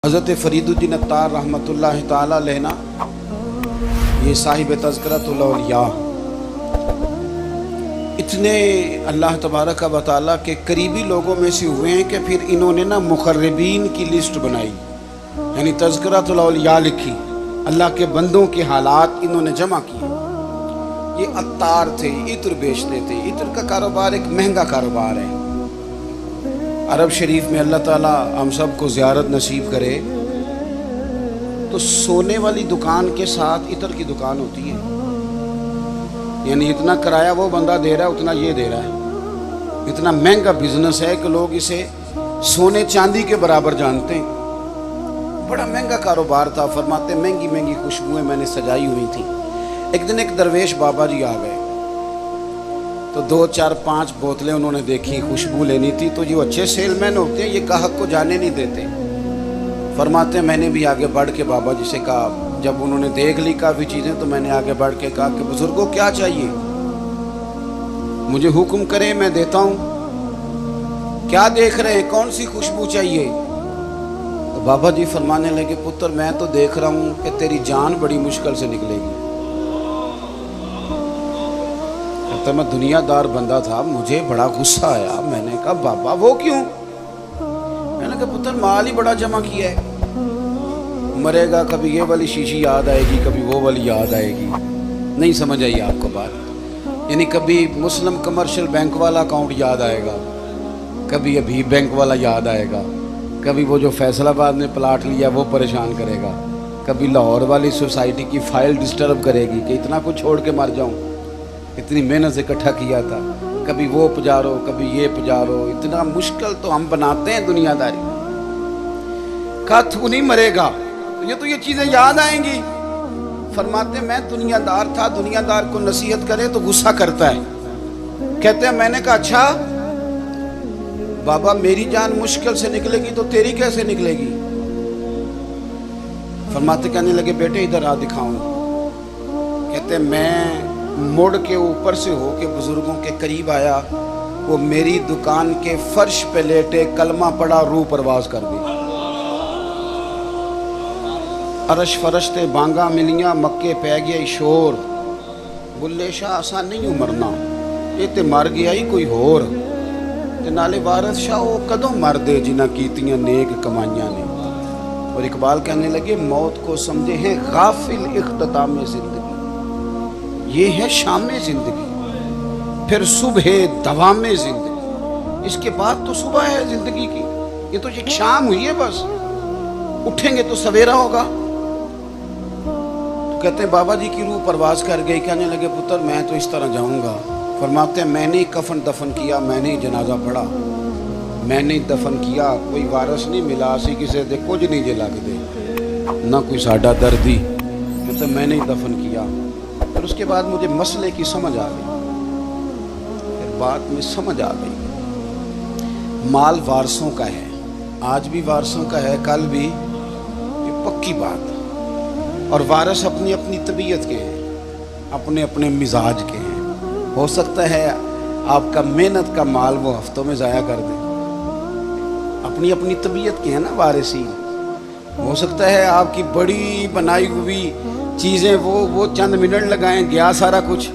حضرت فریدالدین عطار رحمۃ اللہ تعالی علیہ نا، یہ صاحب تذکرۃ الاولیاء، اتنے اللہ تبارک و تعالیٰ کے قریبی لوگوں میں سے ہوئے ہیں کہ پھر انہوں نے نا مقربین کی لسٹ بنائی، یعنی تذکرۃ الاولیاء لکھی، اللہ کے بندوں کے حالات انہوں نے جمع کیے۔ یہ عطار تھے، عطر بیچتے تھے۔ عطر کا کاروبار ایک مہنگا کاروبار ہے۔ عرب شریف میں اللہ تعالیٰ ہم سب کو زیارت نصیب کرے تو سونے والی دکان کے ساتھ عطر کی دکان ہوتی ہے، یعنی اتنا کرایہ وہ بندہ دے رہا ہے اتنا یہ دے رہا ہے۔ اتنا مہنگا بزنس ہے کہ لوگ اسے سونے چاندی کے برابر جانتے ہیں۔ بڑا مہنگا کاروبار تھا۔ فرماتے مہنگی مہنگی خوشبوئیں میں نے سجائی ہوئی تھیں۔ ایک دن ایک درویش بابا جی آ گئے تو 2 4 5 بوتلیں انہوں نے دیکھی، خوشبو لینی تھی۔ تو جو اچھے سیل مین ہوتے ہیں یہ گاہک کو جانے نہیں دیتے۔ فرماتے ہیں میں نے بھی آگے بڑھ کے بابا جی سے کہا، جب انہوں نے دیکھ لی کافی چیزیں تو میں نے آگے بڑھ کے کہا کہ بزرگوں کیا چاہیے، مجھے حکم کرے میں دیتا ہوں۔ کیا دیکھ رہے ہیں، کون سی خوشبو چاہیے؟ تو بابا جی فرمانے لگے پتر میں تو دیکھ رہا ہوں کہ تیری جان بڑی مشکل سے نکلے گی۔ میں دنیا دار بندہ تھا، مجھے بڑا غصہ آیا۔ میں نے کہا بابا وہ کیوں؟ میں نے کہا پتر مال ہی بڑا جمع کیا ہے، مرے گا کبھی یہ والی شیشی یاد آئے گی، کبھی وہ والی یاد آئے گی۔ نہیں سمجھ آئی آپ کو بات؟ یعنی کبھی مسلم کمرشل بینک والا اکاؤنٹ یاد آئے گا، کبھی ابھی بینک والا یاد آئے گا، کبھی وہ جو فیصل آباد میں پلاٹ لیا وہ پریشان کرے گا، کبھی لاہور والی سوسائٹی کی فائل ڈسٹرب کرے گی کہ اتنا کچھ چھوڑ کے مر جاؤں، اتنی محنت سے اکٹھا کیا تھا، کبھی وہ پجارو کبھی یہ پجارو۔ اتنا مشکل تو ہم بناتے ہیں دنیا داری۔ کہا تو نہیں مرے گا تو یہ چیزیں یاد آئیں گی۔ فرماتے میں دنیا دار تھا، دنیا دار کو نصیحت کرے تو غصہ کرتا ہے۔ کہتے ہیں میں نے کہا اچھا بابا میری جان مشکل سے نکلے گی تو تیری کیسے نکلے گی؟ فرماتے کہنے لگے بیٹے ادھر آ دکھاؤں۔ کہتے میں مڑ کے اوپر سے ہو کے بزرگوں کے قریب آیا، وہ میری دکان کے فرش پہ لیٹے کلمہ پڑا، روح پرواز کر گئی۔ عرش فرشتے بانگا ملیاں، مکے پہ گیا شور، بلے شاہ آسان نہیں ہوں مرنا، یہ تے مر گیا ہی کوئی ہور، تے نالے وارث شاہ وہ کدوں مر دے جنہ کیتیاں نیک کمائیاں نے۔ اور اقبال کہنے لگے موت کو سمجھے ہیں غافل اختتام زندگی، یہ ہے شام زندگی، پھر صبح دوام زندگی۔ اس کے بعد تو صبح ہے زندگی کی، یہ تو ایک شام ہوئی ہے بس، اٹھیں گے تو سویرا ہوگا۔ تو کہتے ہیں بابا جی کی روح پرواز کر گئی۔ کہنے لگے پتر میں تو اس طرح جاؤں گا۔ فرماتے ہیں میں نے کفن دفن کیا، میں نے جنازہ پڑھا، میں نے دفن کیا، کوئی وارث نہیں ملا، اسی کسی دے کچھ نہیں جے لگ دے، نہ کوئی ساڈا دردی۔ کہتے میں نے دفن کیا۔ اور اس کے بعد مجھے مسئلے کی سمجھ آ گئی، پھر بات میں سمجھ آ گئی مال وارثوں کا ہے، آج بھی وارثوں کا ہے، کل بھی، یہ پکی بات ہے۔ اور وارث اپنی اپنی طبیعت کے ہیں، اپنے اپنے مزاج کے ہیں۔ ہو سکتا ہے آپ کا محنت کا مال وہ ہفتوں میں ضائع کر دیں، اپنی اپنی طبیعت کے ہیں نا وارثین۔ ہو سکتا ہے آپ کی بڑی بنائی ہوئی چیزیں وہ چند منٹ لگائیں، گیا سارا کچھ۔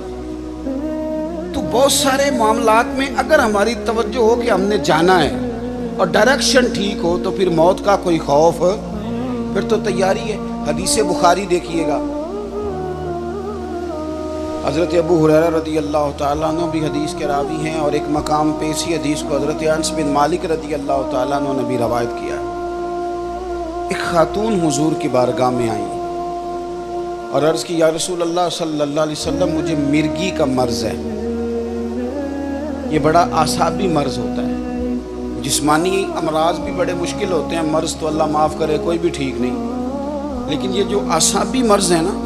تو بہت سارے معاملات میں اگر ہماری توجہ ہو کہ ہم نے جانا ہے اور ڈائریکشن ٹھیک ہو تو پھر موت کا کوئی خوف، پھر تو تیاری ہے۔ حدیث بخاری دیکھیے گا، حضرت ابو ہریرہ رضی اللہ تعالیٰ عنہ بھی حدیث کے راوی ہیں، اور ایک مقام پہ اسی حدیث کو حضرت انس بن مالک رضی اللہ تعالیٰ عنہ نے بھی روایت کیا ہے۔ ایک خاتون حضور کی بارگاہ میں آئی اور عرض کی یا رسول اللہ صلی اللہ علیہ وسلم مجھے مرگی کا مرض ہے، یہ بڑا اعصابی مرض ہوتا ہے، جسمانی امراض بھی بڑے مشکل ہوتے ہیں، مرض تو اللہ معاف کرے کوئی بھی ٹھیک نہیں، لیکن یہ جو اعصابی مرض ہے نا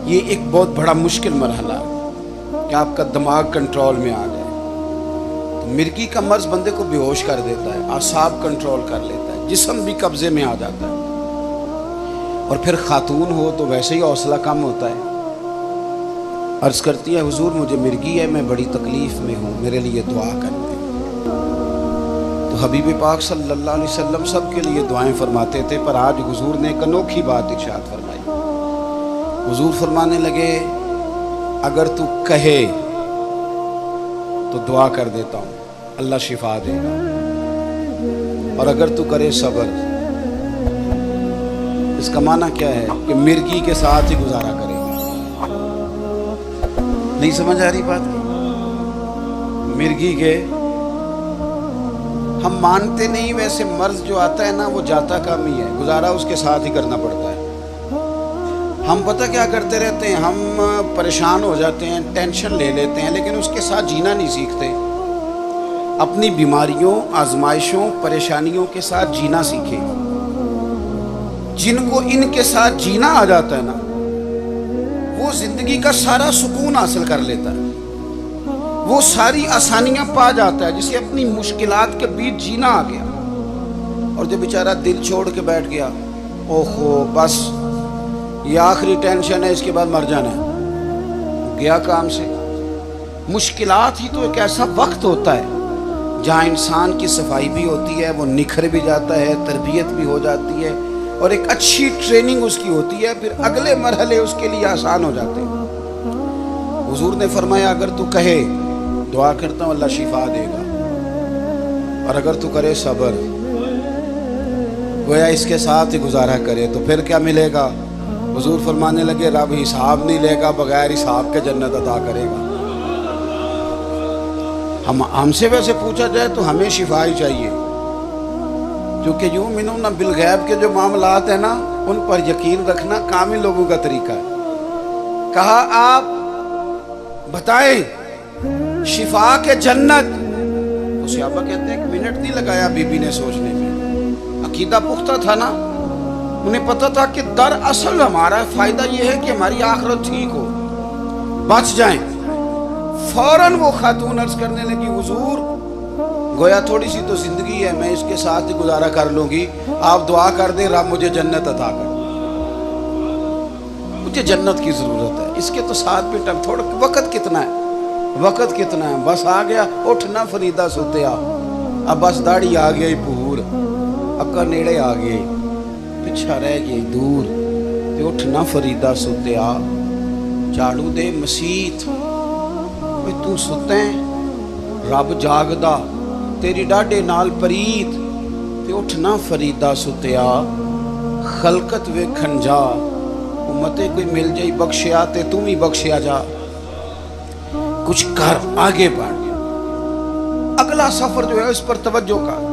یہ ایک بہت بڑا مشکل مرحلہ ہے کہ آپ کا دماغ کنٹرول میں آ جائے۔ تو مرگی کا مرض بندے کو بے ہوش کر دیتا ہے، اعصاب کنٹرول کر لیتا ہے، جسم بھی قبضے میں آ جاتا ہے، اور پھر خاتون ہو تو ویسے ہی حوصلہ کم ہوتا ہے۔ عرض کرتی ہے حضور مجھے مرگی ہے، میں بڑی تکلیف میں ہوں، میرے لیے دعا کر دیں۔ تو حبیب پاک صلی اللہ علیہ وسلم سب کے لیے دعائیں فرماتے تھے، پر آج حضور نے ایک انوکھی بات ارشاد فرمائی۔ حضور فرمانے لگے اگر تو کہے تو دعا کر دیتا ہوں، اللہ شفا دے گا، اور اگر تو کرے صبر۔ اس کا معنی کیا ہے کہ مرگی کے ساتھ ہی گزارا کرے گا۔ نہیں سمجھ آ رہی بات کی؟ مرگی کے ہم مانتے نہیں، ویسے مرض جو آتا ہے نا وہ جاتا کام ہی ہے، گزارا اس کے ساتھ ہی کرنا پڑتا ہے۔ ہم پتہ کیا کرتے رہتے ہیں، ہم پریشان ہو جاتے ہیں، ٹینشن لے لیتے ہیں، لیکن اس کے ساتھ جینا نہیں سیکھتے۔ اپنی بیماریوں، آزمائشوں، پریشانیوں کے ساتھ جینا سیکھیں۔ جن کو ان کے ساتھ جینا آ جاتا ہے نا، وہ زندگی کا سارا سکون حاصل کر لیتا ہے، وہ ساری آسانیاں پا جاتا ہے، جسے اپنی مشکلات کے بیچ جینا آ گیا۔ اور جو بیچارہ دل چھوڑ کے بیٹھ گیا، اوہو بس یہ آخری ٹینشن ہے، اس کے بعد مر جانا ہے، گیا کام سے۔ مشکلات ہی تو ایک ایسا وقت ہوتا ہے جہاں انسان کی صفائی بھی ہوتی ہے، وہ نکھر بھی جاتا ہے، تربیت بھی ہو جاتی ہے، اور ایک اچھی ٹریننگ اس کی ہوتی ہے، پھر اگلے مرحلے اس کے لیے آسان ہو جاتے ہیں۔ حضور نے فرمایا اگر تو کہے دعا کرتا ہوں اللہ شفا دے گا، اور اگر تو کرے صبر، گویا اس کے ساتھ ہی گزارا کرے، تو پھر کیا ملے گا؟ حضور فرمانے لگے رب حساب نہیں لے گا، بغیر حساب کے جنت عطا کرے گا۔ ہم سے ویسے پوچھا جائے تو ہمیں شفا ہی چاہیے، کیونکہ یؤمنون بالغیب کے جو معاملات ہیں نا، ان پر یقین رکھنا کامل لوگوں کا طریقہ ہے۔ کہا آپ بتائیں شفا کے جنت، تو صحابہ کہتے ہیں ایک منٹ نہیں لگایا بی بی نے سوچنے میں، عقیدہ پختہ تھا نا، انہیں پتہ تھا کہ دراصل ہمارا فائدہ یہ ہے کہ ہماری آخرت ٹھیک ہو، بچ جائیں۔ فوراً وہ خاتون عرض کرنے لگی حضور گویا تھوڑی سی تو زندگی ہے، میں اس کے ساتھ ہی گزارا کر لوں گی، آپ دعا کر دیں رب مجھے جنت عطا کر، مجھے جنت کی ضرورت ہے، اس کے تو ساتھ بھی تھوڑا وقت کتنا ہے، وقت کتنا ہے، بس آ گیا اٹھنا فریدہ سوتیا، اب بس داڑھی آ گئی پور، اکا نیڑے آ گئی، پچھا رہ گئی دور، تے اٹھنا فریدہ سوتیا، جھاڑو دے مسیت، تو ستیں رب جاگدا تیری ڈاڈے نال پریت، تے اٹھنا فریدہ ستیا، خلقت ویکھن جا، امتے کوئی مل جائی بخشیا تے تم ہی بخشیا جا، کچھ کر آگے بڑھ، اگلا سفر جو ہے اس پر توجہ کر۔